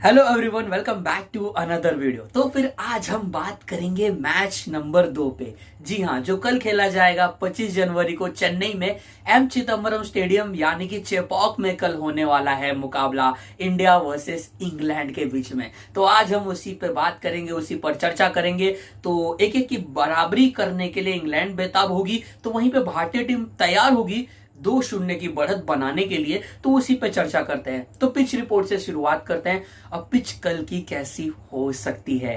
Hello everyone, welcome back to another video. तो फिर आज हम बात करेंगे मैच नंबर 2 पे। जी हाँ, जो कल खेला जाएगा 25 जनवरी को चेन्नई में एम चिदम्बरम स्टेडियम यानी कि चेपॉक में कल होने वाला है मुकाबला इंडिया वर्सेस इंग्लैंड के बीच में। तो आज हम उसी पे बात करेंगे, उसी पर चर्चा करेंगे। तो एक एक की बराबरी करने के लिए इंग्लैंड बेताब होगी, तो वहीं पे भारतीय टीम तैयार होगी 2-0 की बढ़त बनाने के लिए। तो उसी पे चर्चा करते हैं। तो पिच रिपोर्ट से शुरुआत करते हैं। अब पिच कल की कैसी हो सकती है?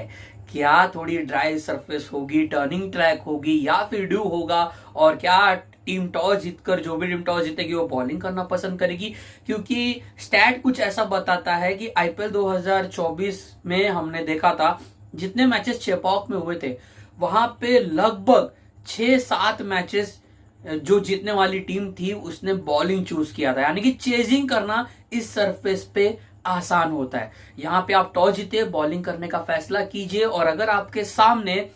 क्या थोड़ी ड्राई सरफेस होगी, टर्निंग ट्रैक होगी, या फिर ड्यू होगा? और क्या टीम टॉस जीतकर, जो भी टीम टॉस जीतेगी वो बॉलिंग करना पसंद करेगी? क्योंकि स्टैट कुछ ऐसा बताता है कि आईपीएल 2024 में हमने देखा था, जितने मैचेस चेपॉक में हुए थे वहां पे लगभग 6-7 मैचेस जो जीतने वाली टीम थी उसने बॉलिंग चूज किया था। यानी कि चेजिंग करना इस सरफेस पे आसान होता है। यहां पे आप टॉस जीते, बॉलिंग करने का फैसला कीजिए, और अगर आपके सामने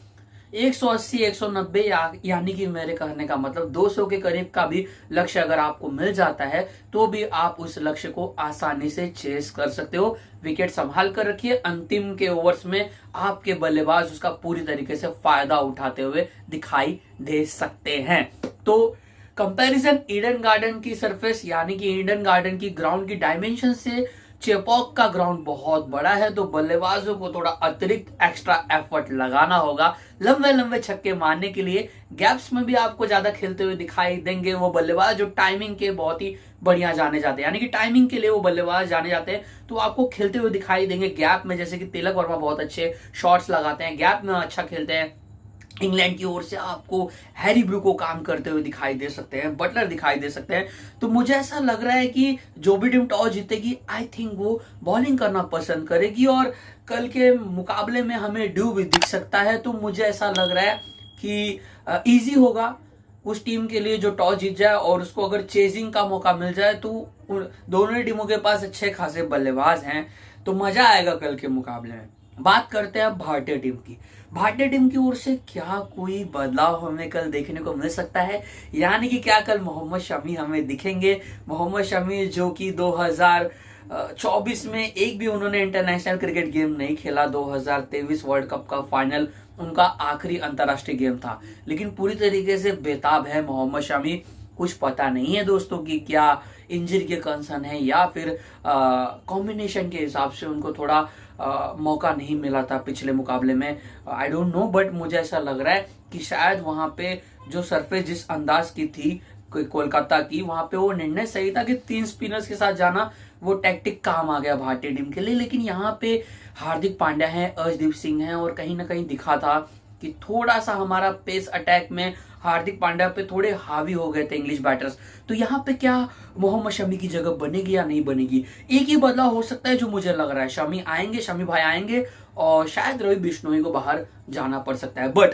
180 190 यानी कि मेरे कहने का मतलब 200 के करीब का भी लक्ष्य अगर आपको मिल जाता है, तो भी आप उस लक्ष्य को आसानी से चेस कर सकते हो। विकेट संभाल कर रखिए, अंतिम के ओवर्स में आपके बल्लेबाज उसका पूरी तरीके से फायदा उठाते हुए दिखाई दे सकते हैं। तो कंपैरिजन ईडन गार्डन की सरफेस यानी कि ईडन गार्डन की ग्राउंड की डायमेंशन से चेपॉक का ग्राउंड बहुत बड़ा है, तो बल्लेबाजों को थोड़ा अतिरिक्त एक्स्ट्रा एफर्ट लगाना होगा लंबे लंबे छक्के मारने के लिए। गैप्स में भी आपको ज्यादा खेलते हुए दिखाई देंगे वो बल्लेबाज जो टाइमिंग के बहुत ही बढ़िया जाने जाते हैं। यानी कि टाइमिंग के लिए वो बल्लेबाज जाने जाते हैं, तो आपको खेलते हुए दिखाई देंगे गैप में। जैसे कि तिलक वर्मा बहुत अच्छे शॉट्स लगाते हैं, गैप में अच्छा खेलते हैं। इंग्लैंड की ओर से आपको हैरी ब्रूको काम करते हुए दिखाई दे सकते हैं, बटलर दिखाई दे सकते हैं। तो मुझे ऐसा लग रहा है कि जो भी टीम टॉस जीतेगी, आई थिंक वो बॉलिंग करना पसंद करेगी, और कल के मुकाबले में हमें ड्यू भी दिख सकता है। तो मुझे ऐसा लग रहा है कि इजी होगा उस टीम के लिए जो टॉस जीत जाए, और उसको अगर चेजिंग का मौका मिल जाए तो दोनों ही टीमों के पास अच्छे खासे बल्लेबाज हैं, तो मजा आएगा कल के मुकाबले में। बात करते हैं भारतीय टीम की। भारतीय टीम की ओर से क्या कोई बदलाव हमें कल देखने को मिल सकता है? यानी कि क्या कल मोहम्मद शमी हमें दिखेंगे? मोहम्मद शमी जो कि 2024 में एक भी उन्होंने इंटरनेशनल क्रिकेट गेम नहीं खेला। 2023 वर्ल्ड कप का फाइनल उनका आखिरी अंतर्राष्ट्रीय गेम था, लेकिन पूरी तरीके से बेताब है मोहम्मद शमी। कुछ पता नहीं है दोस्तों कि क्या इंजरी के कंसर्न है, या फिर कॉम्बिनेशन के हिसाब से उनको थोड़ा मौका नहीं मिला था पिछले मुकाबले में। आई डोंट नो, बट मुझे ऐसा लग रहा है कि शायद वहां पे जो सरफेस जिस अंदाज की थी कोलकाता की, वहां पे वो निर्णय सही था कि 3 स्पिनर्स के साथ जाना, वो टैक्टिक काम आ गया भारतीय टीम के लिए। लेकिन यहाँ पे हार्दिक पांड्या है, अर्शदीप सिंह है, और कहीं ना कहीं दिखा था कि थोड़ा सा हमारा पेस अटैक में हार्दिक पांड्या पे थोड़े हावी हो गए थे इंग्लिश बैटर्स। तो यहाँ पे क्या मोहम्मद शमी की जगह बनेगी या नहीं बनेगी? एक ही बदलाव हो सकता है जो मुझे लग रहा है, शमी आएंगे, शमी भाई आएंगे, और शायद रवि बिश्नोई को बाहर जाना पड़ सकता है। बट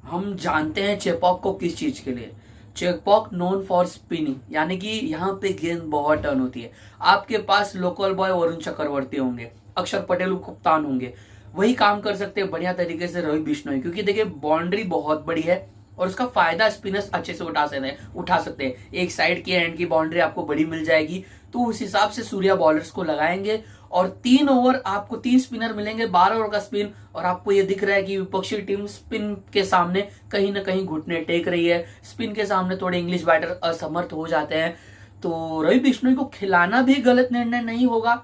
हम जानते हैं चेपॉक को किस चीज के लिए। चेपॉक नोन फॉर स्पिनिंग, यानी कि यहाँ पे गेंद बहुत टर्न होती है। आपके पास लोकल बॉय वरुण चक्रवर्ती होंगे, अक्षर पटेल कप्तान होंगे, वही काम कर सकते हैं बढ़िया तरीके से रवि बिश्नोई। क्योंकि देखिए बाउंड्री बहुत बड़ी है, और उसका फायदा स्पिनर्स अच्छे से उठा सकते हैं। एक साइड की एंड की बाउंड्री आपको बड़ी मिल जाएगी, तो उस हिसाब से सूर्या बॉलर्स को लगाएंगे, और 3 ओवर आपको 3 स्पिनर मिलेंगे, 12 ओवर का स्पिन। और आपको ये दिख रहा है कि विपक्षी टीम स्पिन के सामने कहीं ना कहीं घुटने टेक रही है, स्पिन के सामने थोड़े इंग्लिश बैटर असमर्थ हो जाते हैं। तो रवि बिश्नोई को खिलाना भी गलत निर्णय नहीं होगा।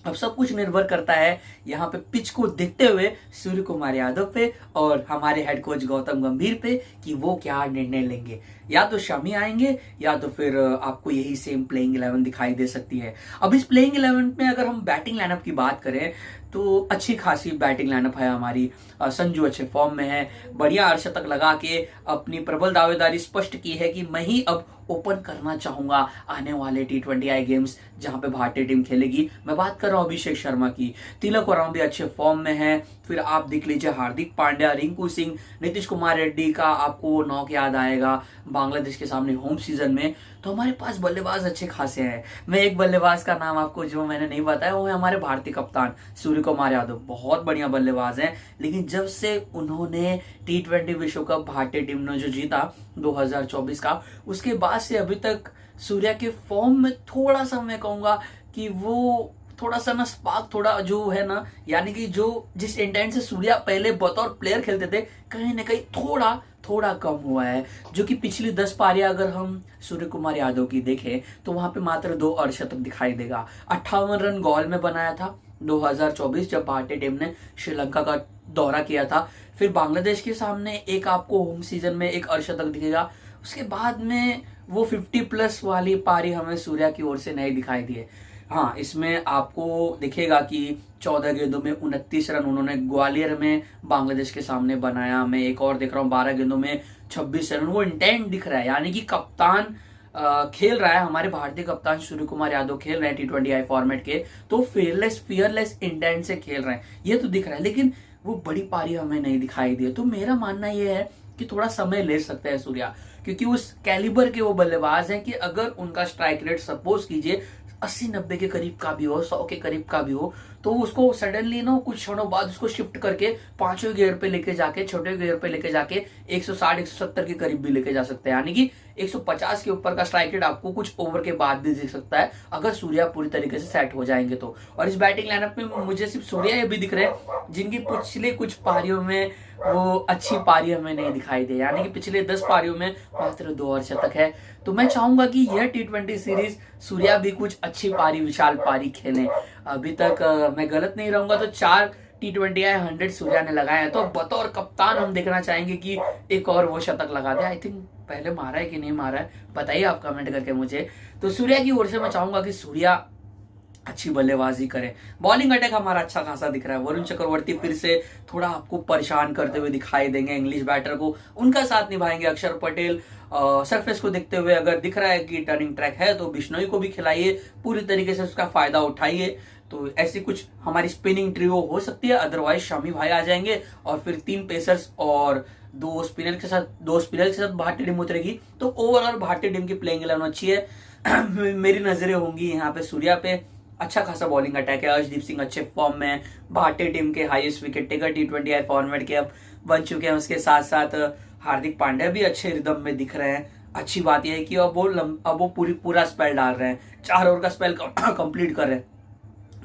अब सब कुछ निर्भर करता है यहाँ पे पिच को देखते हुए सूर्य कुमार यादव पे और हमारे हेड कोच गौतम गंभीर पे, कि वो क्या निर्णय लेंगे। या तो शमी आएंगे, या तो फिर आपको यही सेम प्लेइंग 11 दिखाई दे सकती है। अब इस प्लेइंग 11 में अगर हम बैटिंग लाइनअप की बात करें, तो अच्छी खासी बैटिंग लाइनअप है हमारी। संजू अच्छे फॉर्म में है, बढ़िया अर्धशतक लगा के अपनी प्रबल दावेदारी स्पष्ट की है कि मैं ही अब ओपन करना चाहूंगा आने वाले T20I गेम्स जहां पे भारतीय टीम खेलेगी। मैं बात कर रहा हूं अभिषेक शर्मा की। तिलक वर्मा भी अच्छे फॉर्म में है। फिर आप देख लीजिए हार्दिक पांड्या, रिंकू सिंह, नीतीश कुमार रेड्डी का आपको वो नॉक याद आएगा बांग्लादेश के सामने होम सीजन में। तो हमारे पास बल्लेबाज अच्छे खासे हैं। मैं एक बल्लेबाज का नाम आपको जो मैंने नहीं बताया, वो है हमारे भारतीय कप्तान सूर्य कुमार यादव। बहुत बढ़िया बल्लेबाज हैं, लेकिन जब से उन्होंने T20 विश्व कप भारतीय टीम ने जो जीता 2024 का, उसके बाद से अभी तक सूर्या के फॉर्म में थोड़ा सा मैं कहूंगा कि वो थोड़ा सा ना स्पार्क थोड़ा जो है ना, यानी कि जो जिस इंटेंट से सूर्या पहले बतौर प्लेयर खेलते थे, कहीं ना कहीं थोड़ा थोड़ा कम हुआ है। जो कि पिछली 10 पारियां अगर हम सूर्य कुमार यादव की देखें तो वहां पे मात्र 2 अर्धशतक दिखाई देगा। 58 रन गॉल में बनाया था 2024 जब भारतीय टीम ने श्रीलंका का दौरा किया था। फिर बांग्लादेश के सामने एक आपको होम सीजन में एक अर्धशतक दिखेगा। उसके बाद में वो 50+ वाली पारी हमें सूर्या की ओर से नहीं दिखाई दी है। हाँ, इसमें आपको दिखेगा कि 14 गेंदों में 29 रन उन्होंने ग्वालियर में बांग्लादेश के सामने बनाया। मैं एक और देख रहा हूँ 12 गेंदों में 26 रन, वो इंटेंट दिख रहा है, यानी कि कप्तान खेल रहा है, हमारे भारतीय कप्तान सूर्य कुमार यादव खेल रहे हैं T20I फॉर्मेट के, तो फियरलेस इंटेंट से खेल रहे हैं, ये तो दिख रहा है। लेकिन वो बड़ी पारी हमें नहीं दिखाई दी। तो मेरा मानना यह है कि थोड़ा समय ले सकता है सूर्या, क्योंकि उस कैलिबर के वो बल्लेबाज हैं कि अगर उनका स्ट्राइक रेट सपोज कीजिए 80-90 के करीब का भी हो, 100 के करीब का भी हो, तो उसको सडनली ना कुछ क्षणों बाद उसको शिफ्ट करके 5वें गियर पे लेके जाके, छठे गियर पे लेके जाके 160-170 के करीब भी लेके जा सकते हैं, यानी कि 150 के ऊपर का स्ट्राइक रेट आपको कुछ ओवर के बाद भी दिख सकता है अगर सूर्या पूरी तरीके से सेट हो जाएंगे तो। और इस बैटिंग लाइनअप में मुझे सिर्फ सूर्या ये भी दिख रहे हैं जिनकी पिछले कुछ पारियों में वो अच्छी पारी हमें नहीं दिखाई दे, यानी कि पिछले 10 पारियों में मात्र 2 अर्धशतक है। तो मैं चाहूंगा कि यह T20 सीरीज सूर्या भी कुछ अच्छी पारी, विशाल पारी खेलें। अभी तक मैं गलत नहीं रहूंगा तो 4 T20I 100 सूर्या ने लगाए हैं, तो बतौर कप्तान हम देखना चाहेंगे कि एक और वो शतक लगा दे। आई थिंक पहले मारा है कि नहीं मारा है, बताइए आप कमेंट करके मुझे। तो सूर्या की ओर से मैं चाहूंगा कि सूर्या अच्छी बल्लेबाजी करें। बॉलिंग अटैक हमारा अच्छा खासा दिख रहा है। वरुण चक्रवर्ती फिर से थोड़ा आपको परेशान करते हुए दिखाई देंगे, इंग्लिश बैटर को उनका साथ निभाएंगे। अक्षर पटेल सरफेस को देखते हुए अगर दिख रहा है कि टर्निंग ट्रैक है तो बिश्नोई को भी खिलाइए, पूरी तरीके से उसका फायदा उठाइए। तो ऐसी कुछ हमारी स्पिनिंग ट्रियो हो सकती है। अदरवाइज शमी भाई आ जाएंगे और फिर 3 पेसर्स और 2 स्पिनर के साथ भारतीय टीम उतरेगी। तो ओवरऑल भारतीय टीम की प्लेइंग 11 अच्छी है। मेरी नजरें होंगी यहाँ पे सूर्या पे। अच्छा खासा बॉलिंग अटैक है। अर्शदीप सिंह अच्छे फॉर्म में, भारतीय टीम के highest wicket taker T20I format के अब बन चुके हैं। उसके साथ साथ हार्दिक पांड्या भी अच्छे रिदम में दिख रहे हैं। अच्छी बात यह है कि अब वो पूरा स्पेल डाल रहे हैं, 4 ओवर का स्पेल कंप्लीट कर रहे हैं।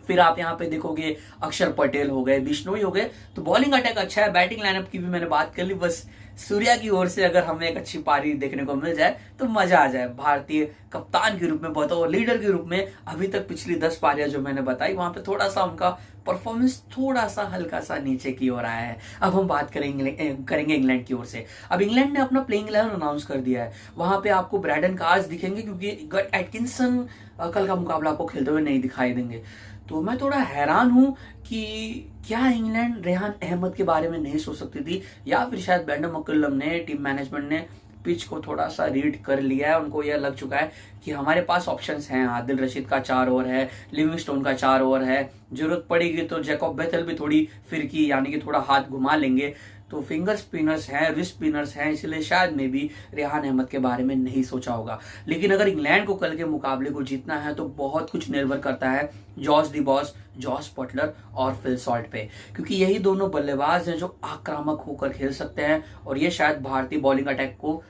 फिर आप यहाँ पे देखोगे अक्षर पटेल हो गए, बिश्नोई हो गए, तो बॉलिंग अटैक अच्छा है। बैटिंग लाइनअप की भी मैंने बात कर ली। बस सूर्या की ओर से अगर हमें एक अच्छी पारी देखने को मिल जाए तो मजा आ जाए। भारतीय कप्तान के रूप में, बताओ लीडर के रूप में, अभी तक पिछली 10 पारियां जो मैंने बताई वहां पे थोड़ा सा उनका परफॉर्मेंस थोड़ा सा हल्का सा नीचे की ओर आया है। अब हम बात करेंगे इंग्लैंड की ओर से। अब इंग्लैंड ने अपना प्लेइंग 11 अनाउंस कर दिया है। वहां पे आपको ब्रैडन कार्स दिखेंगे क्योंकि गट एटकिंसन कल का मुकाबला आपको खेलते हुए नहीं दिखाई देंगे। तो मैं थोड़ा हैरान हूं कि क्या इंग्लैंड रेहान अहमद के बारे में नहीं सोच सकती थी, या फिर शायद ब्रेंडन मैकलम ने, टीम मैनेजमेंट ने पिच को थोड़ा सा रीड कर लिया है। उनको यह लग चुका है कि हमारे पास ऑप्शंस हैं। आदिल रशीद का 4 ओवर है, लिविंगस्टोन का 4 ओवर है, जरूरत पड़ेगी तो जैकब बेथेल भी थोड़ी फिरकी यानी कि थोड़ा हाथ घुमा लेंगे। तो फिंगर स्पिनर्स हैं, रिस्ट स्पिनर्स हैं, इसलिए शायद में भी रेहान अहमद के बारे में नहीं सोचा होगा। लेकिन अगर इंग्लैंड को कल के मुकाबले को जीतना है तो बहुत कुछ निर्भर करता है जॉस दी बॉस, जॉस बटलर और फिल सॉल्ट पे, क्योंकि यही दोनों बल्लेबाज हैं जो आक्रामक होकर खेल सकते हैं और ये शायद भारतीय बॉलिंग अटैक को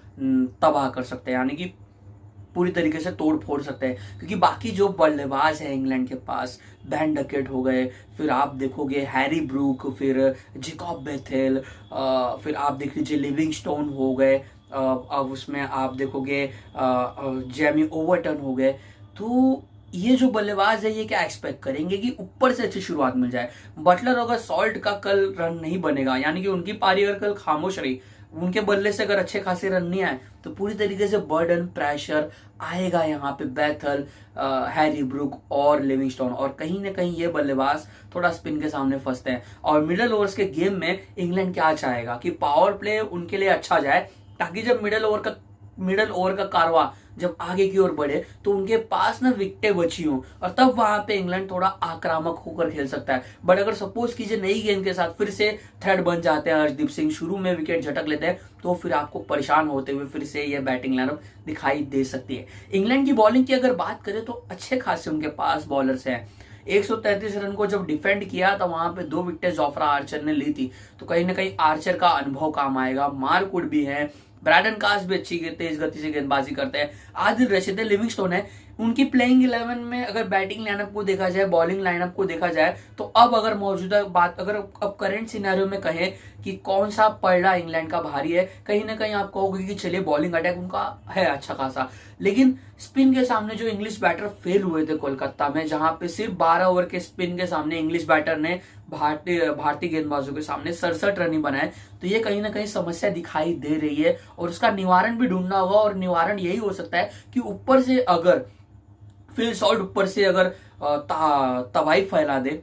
तबाह कर सकते हैं, यानी कि पूरी तरीके से तोड़ फोड़ सकते हैं। क्योंकि बाकी जो बल्लेबाज है इंग्लैंड के पास, बैन डकेट हो गए, फिर आप देखोगे हैरी ब्रूक, फिर जैकब बेथेल, फिर आप देख लीजिए लिविंगस्टोन हो गए, अब उसमें आप देखोगे जेमी ओवरटन हो गए। तो ये जो बल्लेबाज है ये क्या एक्सपेक्ट करेंगे कि ऊपर से अच्छी शुरुआत मिल जाए। बटलर अगर सॉल्ट का कल रन नहीं बनेगा, यानी कि उनकी पारी अगर कल खामोश रही, उनके बल्ले से अगर अच्छे खासे रन नहीं आए तो पूरी तरीके से बर्डन प्रेशर आएगा यहाँ पे बेथल, हैरी ब्रूक और लिविंगस्टोन, और कहीं ना कहीं ये बल्लेबाज थोड़ा स्पिन के सामने फंसते हैं। और मिडल ओवर्स के गेम में इंग्लैंड क्या चाहेगा कि पावर प्ले उनके लिए अच्छा जाए, ताकि जब मिडल ओवर का कारवा जब आगे की ओर बढ़े तो उनके पास ना विकेटें बची हों, और तब वहां पे इंग्लैंड थोड़ा आक्रामक होकर खेल सकता है। बट अगर सपोज कीजिए नई गेंद के साथ फिर से थ्रेड बन जाते हैं, अर्शदीप सिंह शुरू में विकेट झटक लेते हैं, तो फिर आपको परेशान होते हुए फिर से यह बैटिंग लाइनअप दिखाई दे सकती है। इंग्लैंड की बॉलिंग की अगर बात करें तो अच्छे खासे उनके पास बॉलर्स हैं। 133 रन को जब डिफेंड किया तो वहां पे 2 विकेटें जोफ्रा आर्चर ने ली थी, तो कहीं ना कहीं आर्चर का अनुभव काम आएगा। मार्क वुड भी है, ब्रैडन कास भी अच्छी तेज गति से गेंदबाजी करते हैं, आदिल रशीद है, लिविंगस्टोन है। उनकी प्लेइंग 11 में अगर बैटिंग लाइनअप को देखा जाए, बॉलिंग लाइनअप को देखा जाए, तो अब अगर मौजूदा बात, अगर अब करंट सिनेरियो में कहें कि कौन सा पलड़ा इंग्लैंड का भारी है, कहीं ना कहीं आप कहोगे कि चलिए बॉलिंग अटैक उनका है अच्छा खासा, लेकिन स्पिन के सामने जो इंग्लिश बैटर फेल हुए थे कोलकाता में, जहां पे सिर्फ 12 ओवर के स्पिन के सामने इंग्लिश बैटर ने भारतीय गेंदबाजों के सामने 67 रन ही बनाए, तो ये कहीं ना कहीं समस्या दिखाई दे रही है और उसका निवारण भी ढूंढना होगा। और निवारण यही हो सकता है कि ऊपर से अगर फिल सॉल्ट ऊपर से अगर तबाही फैला दे,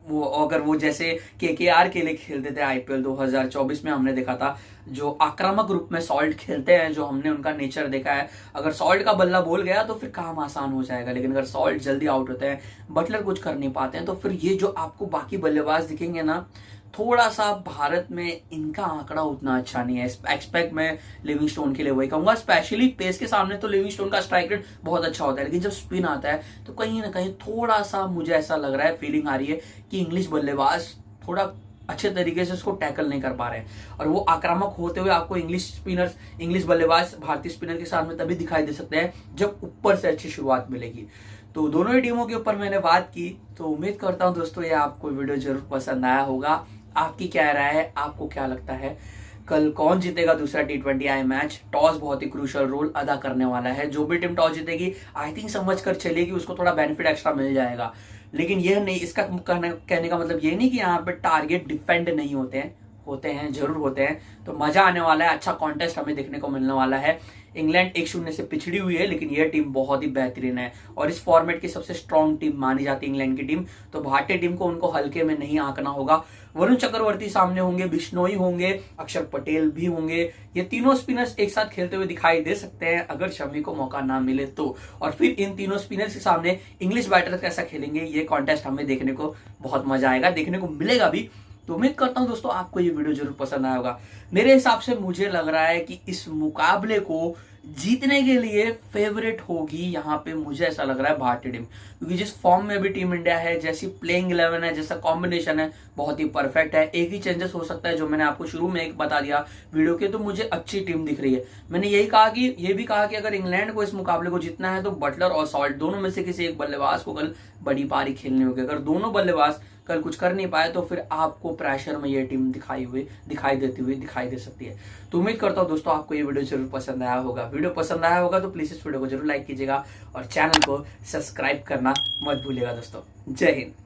वो अगर वो जैसे केकेआर के लिए खेलते थे आईपीएल 2024 में, हमने देखा था जो आक्रामक रूप में सॉल्ट खेलते हैं, जो हमने उनका नेचर देखा है, अगर सॉल्ट का बल्ला बोल गया तो फिर काम आसान हो जाएगा, लेकिन अगर सॉल्ट जल्दी आउट होते हैं, बटलर कुछ कर नहीं पाते हैं, तो फिर ये जो आपको बाकी बल्लेबाज दिखेंगे ना, थोड़ा सा भारत में इनका आंकड़ा उतना अच्छा नहीं है। एक्सपेक्ट मैं लिविंगस्टोन के लिए वही कहूंगा, स्पेशली पेस के सामने तो लिविंगस्टोन का स्ट्राइक रेट बहुत अच्छा होता है, लेकिन जब स्पिन आता है तो कहीं ना कहीं थोड़ा सा मुझे ऐसा लग रहा है, फीलिंग आ रही है कि इंग्लिश बल्लेबाज थोड़ा अच्छे तरीके से उसको टैकल नहीं कर पा रहे हैं। और वो आक्रामक होते हुए आपको इंग्लिश बल्लेबाज भारतीय स्पिनर के सामने तभी दिखाई दे सकते हैं जब ऊपर से अच्छी शुरुआत मिलेगी। तो दोनों ही टीमों के ऊपर मैंने बात की, तो उम्मीद करता हूं दोस्तों ये आपको वीडियो जरूर पसंद आया होगा। आपकी क्या राय है, आपको क्या लगता है कल कौन जीतेगा दूसरा T20I मैच? टॉस बहुत ही क्रूशियल रोल अदा करने वाला है। जो भी टीम टॉस जीतेगी आई थिंक समझ कर चलेगी उसको थोड़ा बेनिफिट एक्स्ट्रा मिल जाएगा, लेकिन यह नहीं, इसका कहने का मतलब ये नहीं कि यहाँ पे टारगेट डिफेंड नहीं होते हैं जरूर होते हैं। तो मजा आने वाला है, अच्छा कॉन्टेस्ट हमें देखने को मिलने वाला है। इंग्लैंड 1-0 से पिछड़ी हुई है, लेकिन यह टीम बहुत ही बेहतरीन है और इस फॉर्मेट की सबसे स्ट्रॉन्ग टीम मानी जाती है इंग्लैंड की टीम। तो भारतीय टीम को उनको हल्के में नहीं आंकना होगा। वरुण चक्रवर्ती सामने होंगे, बिश्नोई होंगे, अक्षर पटेल भी होंगे, ये तीनों स्पिनर्स एक साथ खेलते हुए दिखाई दे सकते हैं अगर शमी को मौका ना मिले तो। और फिर इन तीनों स्पिनर्स के सामने इंग्लिश बैटर्स कैसा खेलेंगे, ये कॉन्टेस्ट हमें देखने को बहुत मजा आएगा, देखने को मिलेगा भी। तो उम्मीद करता हूं दोस्तों आपको ये वीडियो जरूर पसंद आया होगा। मेरे हिसाब से मुझे लग रहा है कि इस मुकाबले को जीतने के लिए फेवरेट होगी यहाँ पे, मुझे ऐसा लग रहा है भारतीय टीम, क्योंकि जिस फॉर्म में भी टीम इंडिया है, जैसी प्लेइंग 11 है, जैसा कॉम्बिनेशन है, बहुत ही परफेक्ट है। एक ही चेंजेस हो सकता है जो मैंने आपको शुरू में एक बता दिया वीडियो के, तो मुझे अच्छी टीम दिख रही है। मैंने ये भी कहा कि अगर इंग्लैंड को इस मुकाबले को जीतना है तो बटलर और सॉल्ट दोनों में से किसी एक बल्लेबाज को कल बड़ी पारी खेलनी होगी। अगर दोनों बल्लेबाज कल कुछ कर नहीं पाए तो फिर आपको प्रेशर में ये टीम दिखाई देती हुई दिखाई दे सकती है। तो उम्मीद करता हूं दोस्तों आपको ये वीडियो जरूर पसंद आया होगा। वीडियो पसंद आया होगा तो प्लीज इस वीडियो को जरूर लाइक कीजिएगा और चैनल को सब्सक्राइब करना मत भूलिएगा दोस्तों। जय हिंद।